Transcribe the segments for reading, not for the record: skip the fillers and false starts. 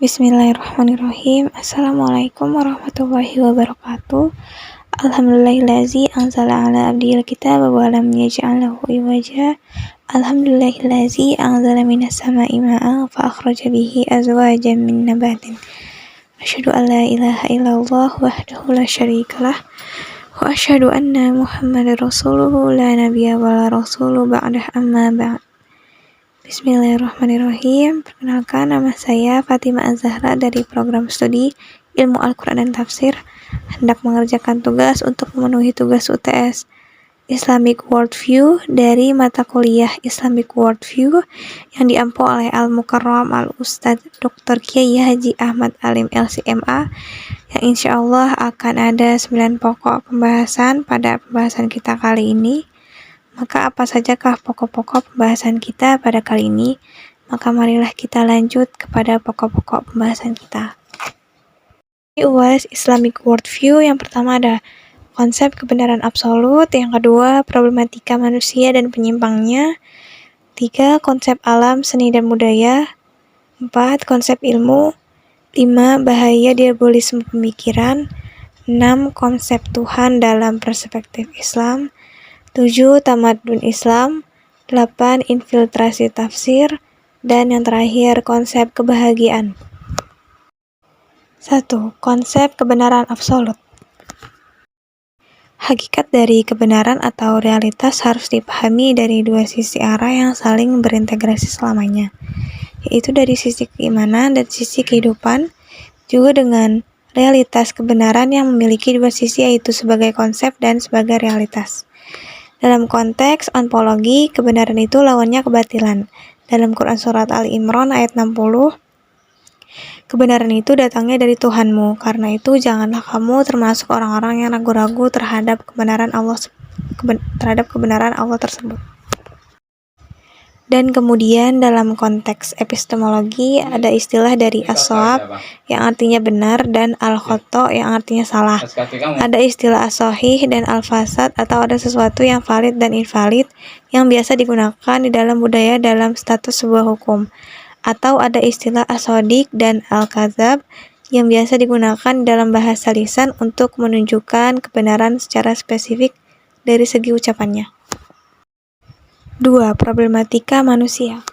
Bismillahirrahmanirrahim. Assalamualaikum warahmatullahi wabarakatuh. Alhamdulillahillazi anzala ala abdihil kitaba wa lam yaj'al lahu iwaja. Alhamdulillahillazi anzala minas sama'i ma'an fa akhraja bihi azwajan min nabatin. Asyhadu an la ilaha illallah wahdahu la syarikalah wa asyhadu anna Muhammadar rasuluhu la nabiyya wa la rasulu ba'dah amma ba'd. Bismillahirrahmanirrahim. Perkenalkan, nama saya Fatimah Az-Zahra dari program studi Ilmu Al-Quran dan Tafsir. Hendak mengerjakan tugas untuk memenuhi tugas UTS Islamic Worldview dari mata kuliah Islamic Worldview yang diampu oleh Al-Mukarram Al-Ustadz Dr. Kiai Haji Ahmad Alim LCMA, yang insya Allah akan ada 9 pokok pembahasan pada pembahasan kita kali ini. Maka apa sajakah pokok-pokok pembahasan kita pada kali ini? Maka marilah kita lanjut kepada pokok-pokok pembahasan kita. UAS Islamic Worldview, yang pertama ada konsep kebenaran absolut, yang kedua problematika manusia dan penyimpangnya, 3 konsep alam, seni dan budaya, 4 konsep ilmu, 5 bahaya diabolisme pemikiran, 6 konsep Tuhan dalam perspektif Islam, 7 tamadun Islam, 8 infiltrasi tafsir, dan yang terakhir konsep kebahagiaan. 1. Konsep kebenaran absolut. Hakikat dari kebenaran atau realitas harus dipahami dari dua sisi arah yang saling berintegrasi selamanya, yaitu dari sisi keimanan dan sisi kehidupan, juga dengan realitas kebenaran yang memiliki dua sisi, yaitu sebagai konsep dan sebagai realitas. Dalam konteks ontologi, kebenaran itu lawannya kebatilan. Dalam Quran Surat Ali Imran ayat 60, kebenaran itu datangnya dari Tuhanmu, karena itu janganlah kamu termasuk orang-orang yang ragu-ragu terhadap kebenaran Allah tersebut. Dan kemudian dalam konteks epistemologi ada istilah dari as-shawab yang artinya benar dan al-khoto yang artinya salah. Ada istilah as-sahih dan al-fasad atau ada sesuatu yang valid dan invalid yang biasa digunakan di dalam budaya dalam status sebuah hukum. Atau ada istilah as-shadiq dan al-kadzab yang biasa digunakan dalam bahasa lisan untuk menunjukkan kebenaran secara spesifik dari segi ucapannya. 2. Problematika manusia.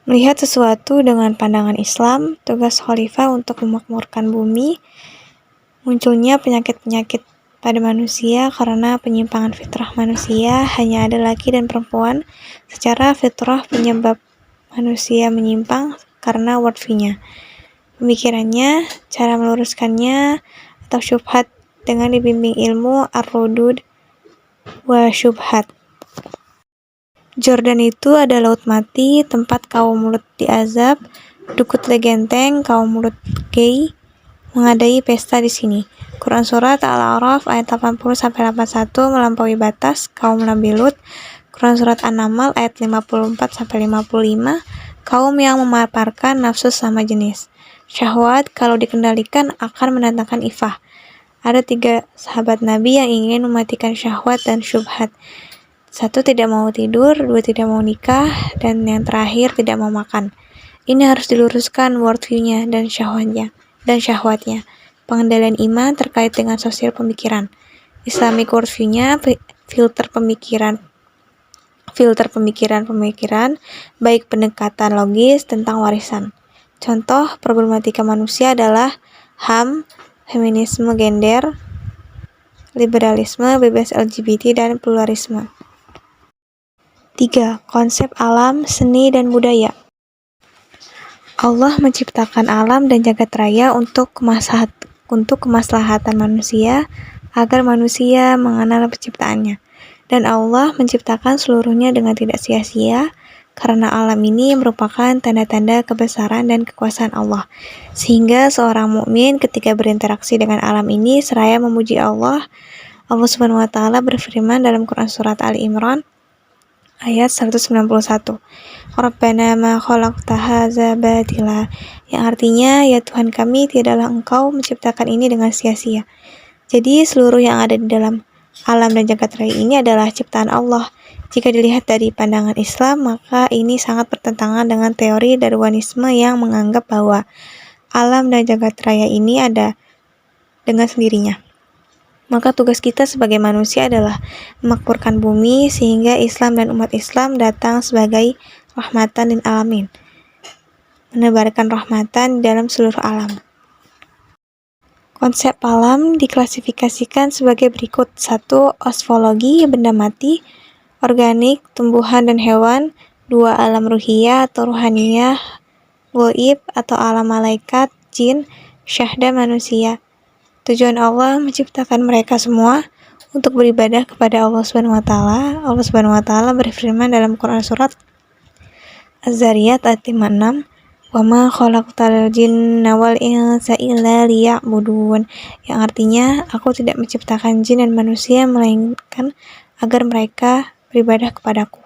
Melihat sesuatu dengan pandangan Islam, tugas khalifah untuk memakmurkan bumi, munculnya penyakit-penyakit pada manusia karena penyimpangan fitrah manusia. Hanya ada laki dan perempuan. Secara fitrah penyebab manusia menyimpang karena worldview-nya, pemikirannya, cara meluruskannya, atau syubhat dengan dibimbing ilmu ar-rudud wa syubhat. Jordan itu ada laut mati, tempat kaum Lut diazab, dukut legenteng, kaum Lut gay mengadai pesta di sini. Quran Surat Al-A'raf ayat 80-81 melampaui batas, kaum Nabi Lut. Quran Surat An-Naml ayat 54-55, kaum yang memaparkan nafsu sama jenis. Syahwat kalau dikendalikan akan mendatangkan ifah. Ada 3 sahabat Nabi yang ingin mematikan syahwat dan syubhat. 1 tidak mau tidur, 2 tidak mau nikah, dan yang terakhir tidak mau makan. Ini harus diluruskan worldview-nya dan syahwatnya. Pengendalian iman terkait dengan sosial pemikiran. Islamic worldview-nya filter pemikiran, baik pendekatan logis tentang warisan. Contoh problematika manusia adalah HAM, feminisme gender, liberalisme, bebas LGBT, dan pluralisme. 3. Konsep alam, seni, dan budaya. Allah menciptakan alam dan jagat raya untuk kemaslahatan manusia, agar manusia mengenal penciptaannya. Dan Allah menciptakan seluruhnya dengan tidak sia-sia, karena alam ini merupakan tanda-tanda kebesaran dan kekuasaan Allah. Sehingga seorang mukmin ketika berinteraksi dengan alam ini seraya memuji Allah Subhanahu wa taala berfirman dalam Quran Surat Ali Imran ayat 191. Rabbana ma khalaqta hadza batila, yang artinya, ya Tuhan kami, tidaklah Engkau menciptakan ini dengan sia-sia. Jadi seluruh yang ada di dalam alam dan jagat raya ini adalah ciptaan Allah Jika dilihat dari pandangan Islam, maka ini sangat bertentangan dengan teori Darwinisme yang menganggap bahwa alam dan jagat raya ini ada dengan sendirinya. Maka tugas kita sebagai manusia adalah memakmurkan bumi, sehingga Islam dan umat Islam datang sebagai rahmatan lil alamin, menebarkan rahmatan dalam seluruh alam. Konsep alam diklasifikasikan sebagai berikut. 1. Osmologi, benda mati, organik, tumbuhan dan hewan. 2. Alam ruhiyah atau ruhaniyah, goib atau alam malaikat, jin, syahda manusia. Tujuan Allah menciptakan mereka semua untuk beribadah kepada Allah Subhanahu wa taala. Allah Subhanahu wa taala berfirman dalam Quran surat Az-Zariyat ayat 56, "Wa ma khalaqtal jinna wal insa illa liya'budun," yang artinya, aku tidak menciptakan jin dan manusia melainkan agar mereka beribadah kepadaku.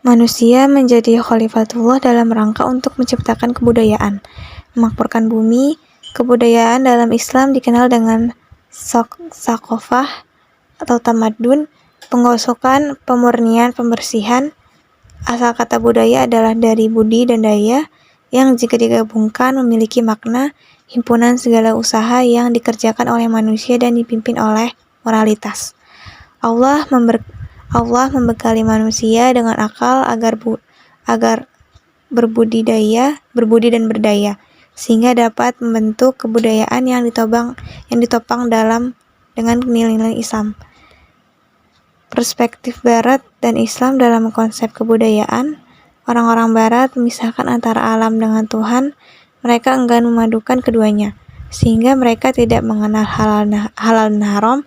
Manusia menjadi khalifatullah dalam rangka untuk menciptakan kebudayaan, memakmurkan bumi. Kebudayaan dalam Islam dikenal dengan sakofah atau tamadun, penggosokan, pemurnian, pembersihan. Asal kata budaya adalah dari budi dan daya, yang jika digabungkan memiliki makna himpunan segala usaha yang dikerjakan oleh manusia dan dipimpin oleh moralitas. Allah membekali manusia dengan akal agar berbudi dan berdaya, sehingga dapat membentuk kebudayaan yang ditopang dengan nilai-nilai Islam. Perspektif Barat dan Islam dalam konsep kebudayaan. Orang-orang Barat memisahkan antara alam dengan Tuhan. Mereka enggan memadukan keduanya, sehingga mereka tidak mengenal halal dan haram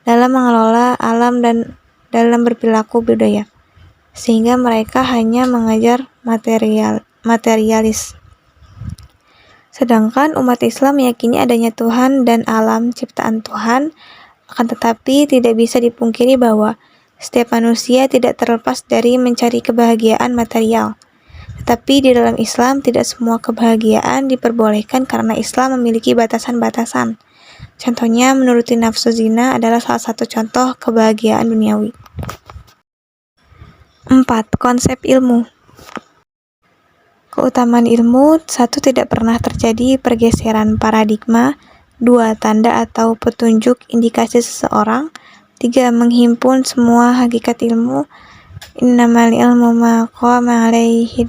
dalam mengelola alam dan dalam berperilaku budaya, sehingga mereka hanya mengejar materialis. Sedangkan umat Islam meyakini adanya Tuhan dan alam ciptaan Tuhan, akan tetapi tidak bisa dipungkiri bahwa setiap manusia tidak terlepas dari mencari kebahagiaan material. Tetapi di dalam Islam tidak semua kebahagiaan diperbolehkan karena Islam memiliki batasan-batasan. Contohnya, menuruti nafsu zina adalah salah satu contoh kebahagiaan duniawi. 4. Konsep ilmu. Keutamaan ilmu. 1. Tidak pernah terjadi pergeseran paradigma. 2. Tanda atau petunjuk indikasi seseorang. 3. Menghimpun semua hakikat ilmu. Innamal ilmu ma qama alaihi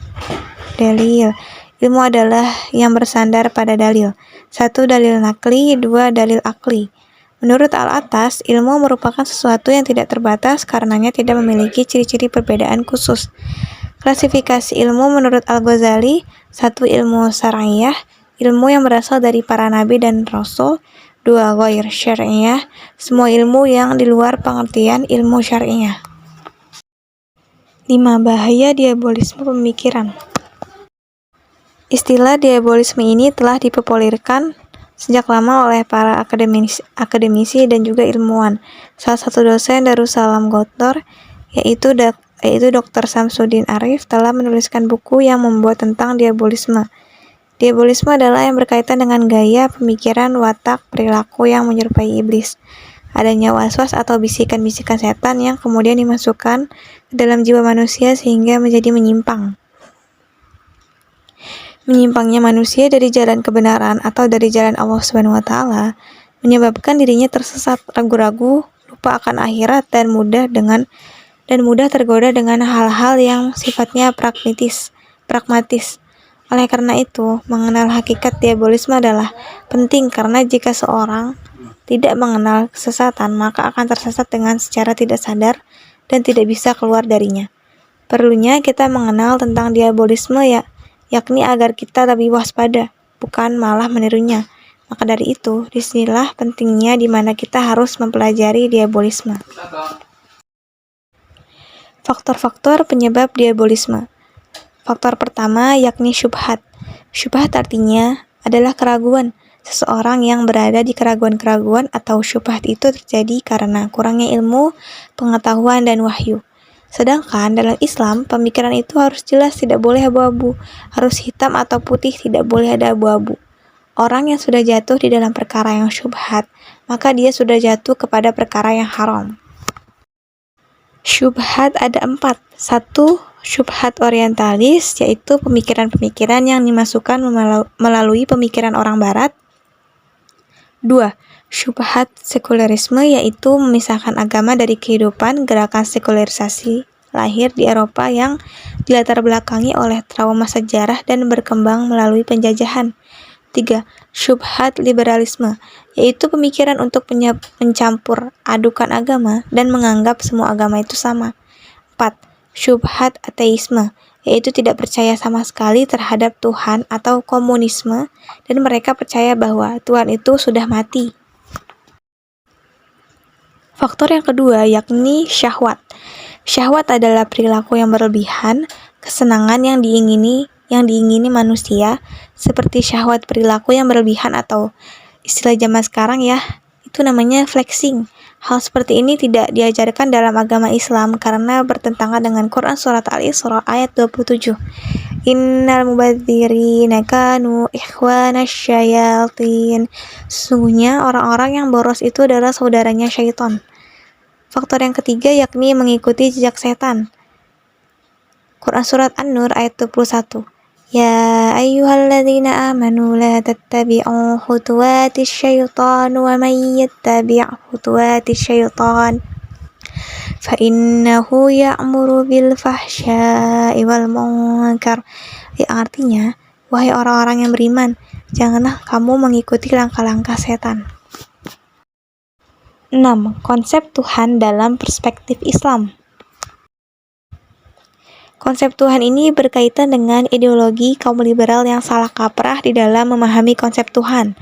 dalil. Ilmu adalah yang bersandar pada dalil. 1. Dalil nakli. 2. Dalil akli. Menurut al-atas, ilmu merupakan sesuatu yang tidak terbatas karenanya tidak memiliki ciri-ciri perbedaan khusus. Klasifikasi ilmu menurut Al-Ghazali. 1. Ilmu syar'iyah, ilmu yang berasal dari para nabi dan rasul. 2. Ghair syar'iyah, semua ilmu yang di luar pengertian ilmu syar'iyah. 5. Bahaya diabolisme pemikiran. Istilah diabolisme ini telah dipopulerkan sejak lama oleh para akademisi dan juga ilmuwan. Salah satu dosen Darussalam Goutor, yaitu Dr. Samsudin Arif, telah menuliskan buku yang membuat tentang diabolisme. Diabolisme adalah yang berkaitan dengan gaya, pemikiran, watak, perilaku yang menyerupai iblis. Adanya was-was atau bisikan-bisikan setan yang kemudian dimasukkan ke dalam jiwa manusia sehingga menjadi menyimpang. Menyimpangnya manusia dari jalan kebenaran atau dari jalan Allah Subhanahu wa taala menyebabkan dirinya tersesat, ragu-ragu, lupa akan akhirat dan mudah tergoda dengan hal-hal yang sifatnya pragmatis. Oleh karena itu, mengenal hakikat diabolisme adalah penting karena jika seorang tidak mengenal kesesatan, maka akan tersesat dengan secara tidak sadar dan tidak bisa keluar darinya. Perlunya kita mengenal tentang diabolisme yakni agar kita lebih waspada, bukan malah menirunya. Maka dari itu, disinilah pentingnya di mana kita harus mempelajari diabolisme. Faktor-faktor penyebab diabolisme. Faktor pertama yakni syubhat. Syubhat artinya adalah keraguan. Seseorang yang berada di keraguan-keraguan atau syubhat itu terjadi karena kurangnya ilmu, pengetahuan, dan wahyu. Sedangkan dalam Islam, pemikiran itu harus jelas, tidak boleh abu-abu. Harus hitam atau putih, tidak boleh ada abu-abu. Orang yang sudah jatuh di dalam perkara yang syubhat, maka dia sudah jatuh kepada perkara yang haram. Syubhat ada 4. 1. Syubhat orientalis, yaitu pemikiran-pemikiran yang dimasukkan melalui pemikiran orang barat. 2. Syubhat sekularisme, yaitu memisahkan agama dari kehidupan. Gerakan sekularisasi lahir di Eropa yang dilatar belakangi oleh trauma sejarah dan berkembang melalui penjajahan. 3. Syubhat liberalisme, yaitu pemikiran untuk mencampur adukan agama dan menganggap semua agama itu sama. 4. Syubhat ateisme, yaitu tidak percaya sama sekali terhadap Tuhan atau komunisme, dan mereka percaya bahwa Tuhan itu sudah mati. Faktor yang kedua yakni syahwat. Syahwat adalah perilaku yang berlebihan, kesenangan yang diingini manusia, seperti syahwat perilaku yang berlebihan atau istilah zaman sekarang ya, itu namanya flexing. Hal seperti ini tidak diajarkan dalam agama Islam karena bertentangan dengan Quran Surat Al-Isra ayat 27. Innal mubadzirina kanu ikhwanasy syayatin. Sesungguhnya orang-orang yang boros itu adalah saudaranya syaitan. Faktor yang ketiga yakni mengikuti jejak setan. Quran Surat An-Nur ayat 21. Ya ayyuhalladzina amanu la tattabi'u khutuwatis syaitan wa may yattabi' khutuwatis syaitan fa innahu ya'muru bil fahsya'i wal munkar. Yang artinya, wahai orang-orang yang beriman, janganlah kamu mengikuti langkah-langkah setan. 6. Konsep Tuhan dalam perspektif Islam. Konsep Tuhan ini berkaitan dengan ideologi kaum liberal yang salah kaprah di dalam memahami konsep Tuhan.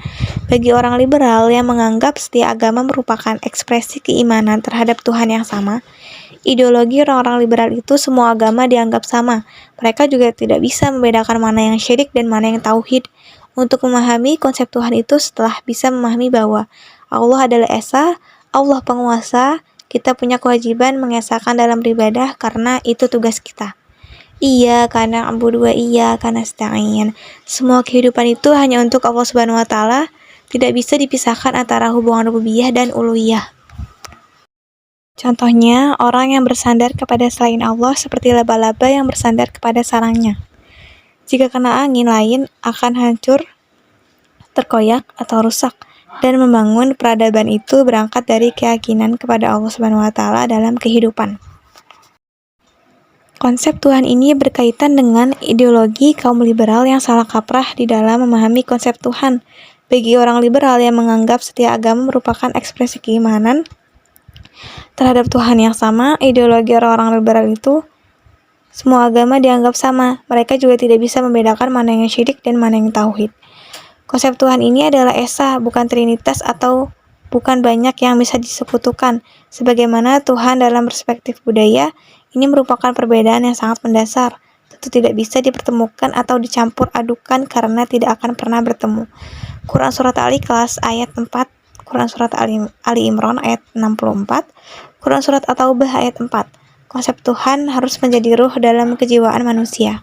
Bagi orang liberal yang menganggap setiap agama merupakan ekspresi keimanan terhadap Tuhan yang sama, ideologi orang-orang liberal itu semua agama dianggap sama. Mereka juga tidak bisa membedakan mana yang syirik dan mana yang tauhid. Untuk memahami konsep Tuhan itu setelah bisa memahami bahwa Allah adalah Esa, Allah penguasa, kita punya kewajiban mengesahkan dalam beribadah karena itu tugas kita. Iyyaka na'budu wa iyyaka nasta'in. Semua kehidupan itu hanya untuk Allah Subhanahu wa taala, tidak bisa dipisahkan antara hubungan rububiyah dan uluhiyah. Contohnya, orang yang bersandar kepada selain Allah seperti laba-laba yang bersandar kepada sarangnya. Jika kena angin lain akan hancur, terkoyak atau rusak, dan membangun peradaban itu berangkat dari keyakinan kepada Allah Subhanahu wa taala dalam kehidupan. Konsep Tuhan ini berkaitan dengan ideologi kaum liberal yang salah kaprah di dalam memahami konsep Tuhan. Bagi orang liberal yang menganggap setiap agama merupakan ekspresi keimanan terhadap Tuhan yang sama, ideologi orang-orang liberal itu semua agama dianggap sama. Mereka juga tidak bisa membedakan mana yang syirik dan mana yang tauhid. Konsep Tuhan ini adalah Esa, bukan Trinitas atau bukan banyak yang bisa disekutukan. Sebagaimana Tuhan dalam perspektif budaya, ini merupakan perbedaan yang sangat mendasar, tentu tidak bisa dipertemukan atau dicampur adukan karena tidak akan pernah bertemu. Quran Surat Al-Ikhlas ayat 4, Quran Surat Ali Imran ayat 64, Quran Surat At-Taubah ayat 4. Konsep Tuhan harus menjadi ruh dalam kejiwaan manusia.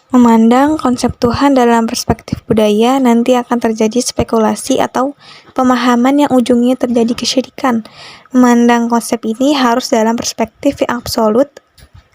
Memandang konsep Tuhan dalam perspektif budaya nanti akan terjadi spekulasi atau pemahaman yang ujungnya terjadi kesyirikan. Memandang konsep ini harus dalam perspektif yang absolut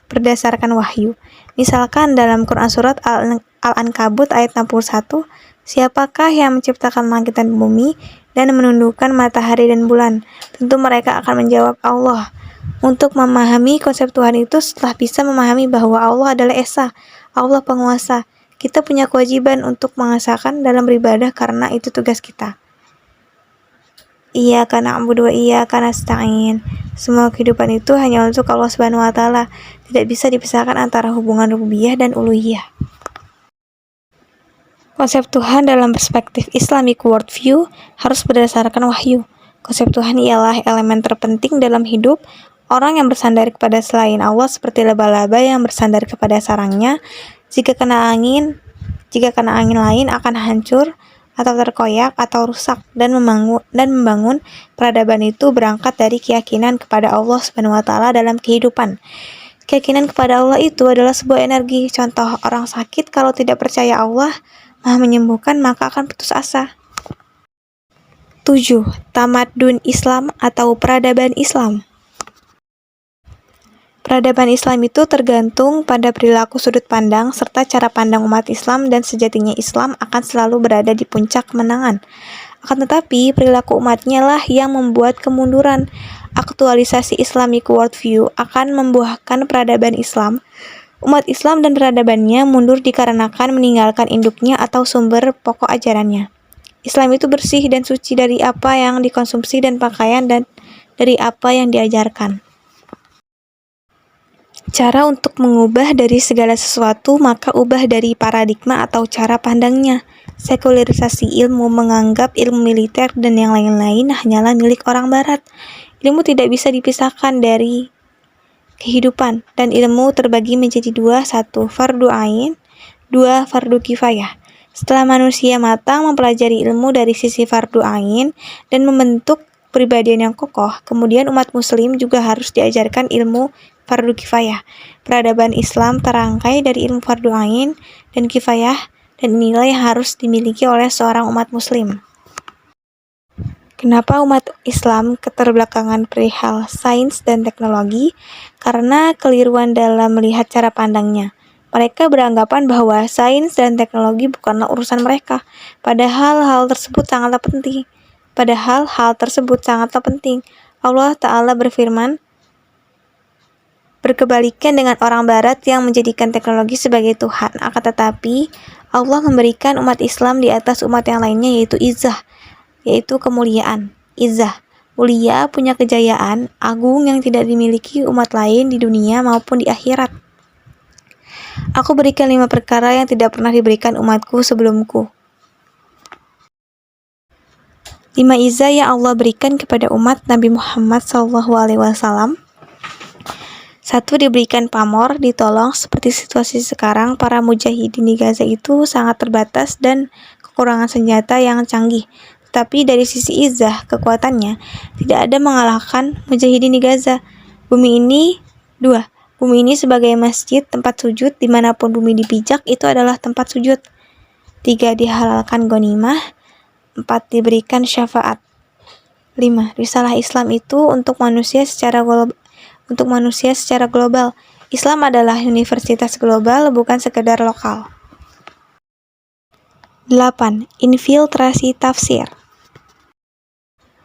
berdasarkan wahyu. Misalkan dalam Quran Surat Al-Ankabut ayat 61, siapakah yang menciptakan langit dan bumi dan menundukkan matahari dan bulan? Tentu mereka akan menjawab Allah. Untuk memahami konsep Tuhan itu setelah bisa memahami bahwa Allah adalah Esa, Allah penguasa, kita punya kewajiban untuk mengesahkan dalam beribadah karena itu tugas kita. Iyyaka na'budu wa iyyaka nasta'in. Semua kehidupan itu hanya untuk Allah Subhanahu wa taala, tidak bisa dipisahkan antara hubungan rububiyah dan uluhiyah. Konsep Tuhan dalam perspektif Islamic worldview harus berdasarkan wahyu. Konsep Tuhan ialah elemen terpenting dalam hidup. Orang yang bersandar kepada selain Allah seperti laba-laba yang bersandar kepada sarangnya, jika kena angin lain akan hancur atau terkoyak atau rusak, dan membangun peradaban itu berangkat dari keyakinan kepada Allah Subhanahu wa taala dalam kehidupan. Keyakinan kepada Allah itu adalah sebuah energi. Contoh, orang sakit kalau tidak percaya Allah Maha menyembuhkan maka akan putus asa. 7. Tamadun Islam atau peradaban Islam. Peradaban Islam itu tergantung pada perilaku sudut pandang serta cara pandang umat Islam, dan sejatinya Islam akan selalu berada di puncak kemenangan. Akan tetapi, perilaku umatnya lah yang membuat kemunduran. Aktualisasi Islamic Worldview akan membuahkan peradaban Islam. Umat Islam dan peradabannya mundur dikarenakan meninggalkan induknya atau sumber pokok ajarannya. Islam itu bersih dan suci dari apa yang dikonsumsi dan pakaian, dan dari apa yang diajarkan. Cara untuk mengubah dari segala sesuatu, maka ubah dari paradigma atau cara pandangnya. Sekularisasi ilmu menganggap ilmu militer dan yang lain-lain hanyalah milik orang barat. Ilmu tidak bisa dipisahkan dari kehidupan, dan ilmu terbagi menjadi dua: satu fardu ain, dua fardu kifayah. Setelah manusia matang mempelajari ilmu dari sisi fardu ain dan membentuk kepribadian yang kokoh, kemudian umat muslim juga harus diajarkan ilmu fardu kifayah. Peradaban Islam terangkai dari ilmu fardu ain dan kifayah, dan inilah yang harus dimiliki oleh seorang umat muslim. Kenapa umat Islam keterbelakangan perihal sains dan teknologi? Karena keliruan dalam melihat cara pandangnya. Mereka beranggapan bahwa sains dan teknologi bukanlah urusan mereka, padahal hal tersebut sangatlah penting. Allah Ta'ala berfirman, berkebalikan dengan orang barat yang menjadikan teknologi sebagai Tuhan. Akan tetapi, Allah memberikan umat Islam di atas umat yang lainnya, yaitu izzah, yaitu kemuliaan. Izzah, mulia, punya kejayaan agung yang tidak dimiliki umat lain di dunia maupun di akhirat. Aku berikan 5 perkara yang tidak pernah diberikan umatku sebelumku. 5 izzah yang Allah berikan kepada umat Nabi Muhammad SAW. 1. Diberikan pamor, ditolong. Seperti situasi sekarang, para mujahidin di Gaza itu sangat terbatas dan kekurangan senjata yang canggih. Tetapi dari sisi izzah, kekuatannya tidak ada mengalahkan mujahidin di Gaza. Bumi ini sebagai masjid, tempat sujud, dimanapun bumi dipijak, itu adalah tempat sujud. 3. Dihalalkan ghanimah. 4. Diberikan syafaat. 5. Risalah Islam itu untuk manusia secara global. Islam adalah universitas global, bukan sekedar lokal. 8. Infiltrasi tafsir.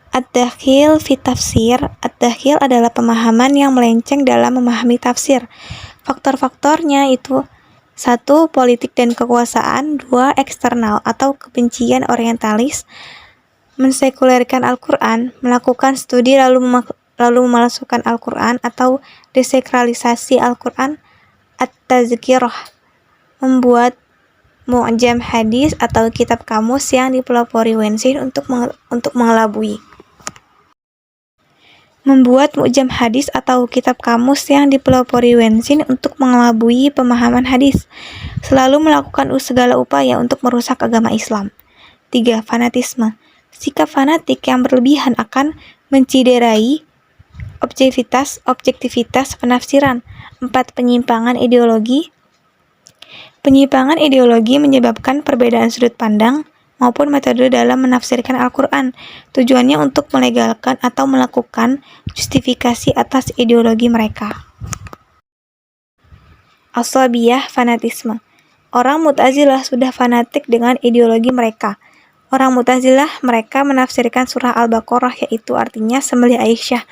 Ad-dakhil fi tafsir. Ad-dakhil adalah pemahaman yang melenceng dalam memahami tafsir. Faktor-faktornya itu: 1. Politik dan kekuasaan. 2. Eksternal atau kebencian orientalis, mensekulerkan Al-Quran, melakukan studi lalu memalsukan Al-Quran atau desakralisasi Al-Quran. At-tazkirah, membuat mu'jam hadis atau kitab kamus yang dipelopori Wensin untuk mengelabui. Membuat mu'jam hadis atau kitab kamus yang dipelopori Wensin untuk mengelabui pemahaman hadis. Selalu melakukan segala upaya untuk merusak agama Islam. 3. Fanatisme. Sikap fanatik yang berlebihan akan menciderai objektivitas penafsiran. 4. Penyimpangan ideologi. Penyimpangan ideologi menyebabkan perbedaan sudut pandang maupun metode dalam menafsirkan Al-Quran. Tujuannya untuk melegalkan atau melakukan justifikasi atas ideologi mereka. Ashabiyah, fanatisme. Orang Mu'tazilah sudah fanatik dengan ideologi mereka. Orang Mu'tazilah, mereka menafsirkan surah Al-Baqarah, yaitu artinya sembelih Aisyah.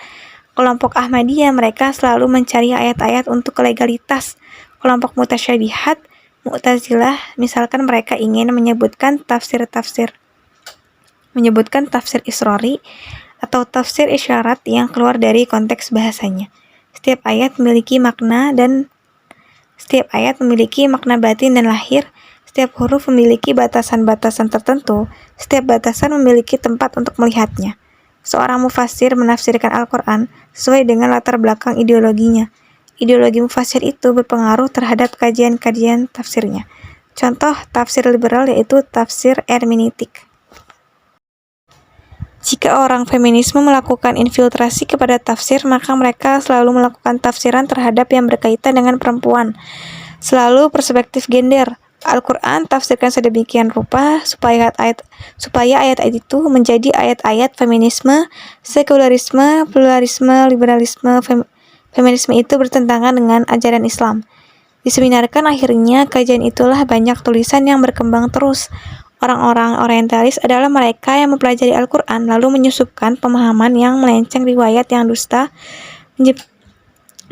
Kelompok Ahmadiyah, mereka selalu mencari ayat-ayat untuk legalitas. Kelompok Mutasyabihat, Mu'tazilah, misalkan mereka ingin menyebutkan tafsir isrori atau tafsir isyarat yang keluar dari konteks bahasanya. Setiap ayat memiliki makna batin dan lahir. Setiap huruf memiliki batasan-batasan tertentu. Setiap batasan memiliki tempat untuk melihatnya. Seorang mufassir menafsirkan Al-Quran sesuai dengan latar belakang ideologinya. Ideologi mufassir itu berpengaruh terhadap kajian-kajian tafsirnya. Contoh tafsir liberal yaitu tafsir hermeneutik. Jika orang feminisme melakukan infiltrasi kepada tafsir, maka mereka selalu melakukan tafsiran terhadap yang berkaitan dengan perempuan. Selalu perspektif gender. Al-Quran tafsirkan sedemikian rupa supaya ayat-ayat itu menjadi ayat-ayat feminisme, sekularisme, pluralisme, liberalisme, Feminisme itu bertentangan dengan ajaran Islam. Diseminarkan akhirnya kajian itulah banyak tulisan yang berkembang terus. Orang-orang orientalis adalah mereka yang mempelajari Al-Quran lalu menyusupkan pemahaman yang melenceng, riwayat yang dusta,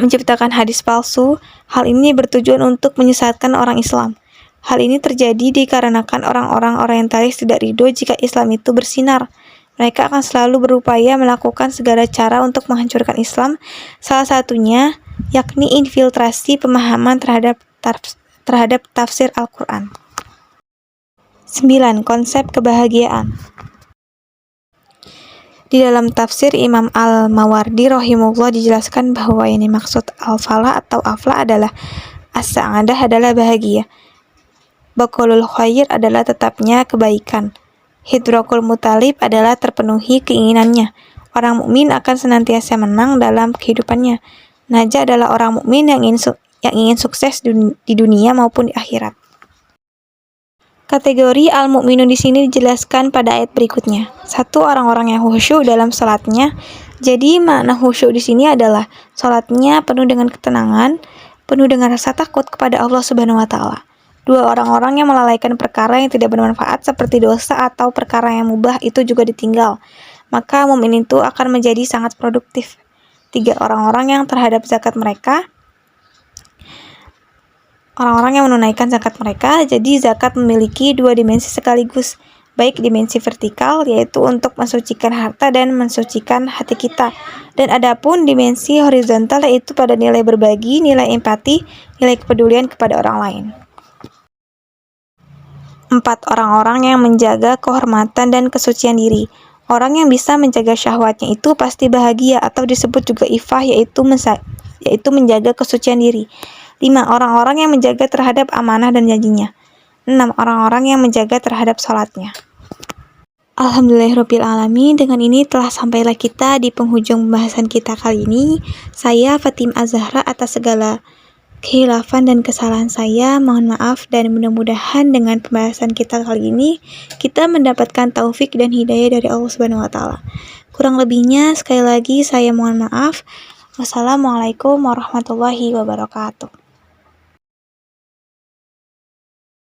menciptakan hadis palsu. Hal ini bertujuan untuk menyesatkan orang Islam. Hal ini terjadi dikarenakan orang-orang orientalis tidak ridho jika Islam itu bersinar. Mereka akan selalu berupaya melakukan segala cara untuk menghancurkan Islam, salah satunya yakni infiltrasi pemahaman terhadap tafsir Al-Quran. 9. Konsep kebahagiaan. Di dalam tafsir Imam Al-Mawardi rahimahullah dijelaskan bahwa ini maksud al-falah atau aflah adalah as-sa'adah adalah bahagia. Baqaulul khair adalah tetapnya kebaikan. Hidrokul mutalib adalah terpenuhi keinginannya. Orang mukmin akan senantiasa menang dalam kehidupannya. Najah adalah orang mukmin yang ingin sukses di dunia maupun di akhirat. Kategori al-mu'minun di sini dijelaskan pada ayat berikutnya. 1. Orang-orang yang khusyuk dalam salatnya. Jadi makna khusyuk di sini adalah salatnya penuh dengan ketenangan, penuh dengan rasa takut kepada Allah Subhanahu wa taala. 2. Orang-orang yang melalaikan perkara yang tidak bermanfaat seperti dosa atau perkara yang mubah itu juga ditinggal. Maka mukmin itu akan menjadi sangat produktif. 3. Orang-orang yang terhadap zakat mereka. Orang-orang yang menunaikan zakat mereka, jadi zakat memiliki dua dimensi sekaligus, baik dimensi vertikal, yaitu untuk mensucikan harta dan mensucikan hati kita, dan adapun dimensi horizontal, yaitu pada nilai berbagi, nilai empati, nilai kepedulian kepada orang lain. 4. Orang-orang yang menjaga kehormatan dan kesucian diri. Orang yang bisa menjaga syahwatnya itu pasti bahagia, atau disebut juga ifah, yaitu menjaga kesucian diri. 5. Orang-orang yang menjaga terhadap amanah dan janjinya. 6. Orang-orang yang menjaga terhadap salatnya. Alhamdulillahirrabbilalamin. Dengan ini telah sampailah kita di penghujung pembahasan kita kali ini. Saya Fatimah Az-Zahra atas segala khilafan dan kesalahan saya. Mohon maaf dan mudah-mudahan dengan pembahasan kita kali ini kita mendapatkan taufik dan hidayah dari Allah Subhanahu wa taala. Kurang lebihnya sekali lagi saya mohon maaf. Wassalamualaikum warahmatullahi wabarakatuh.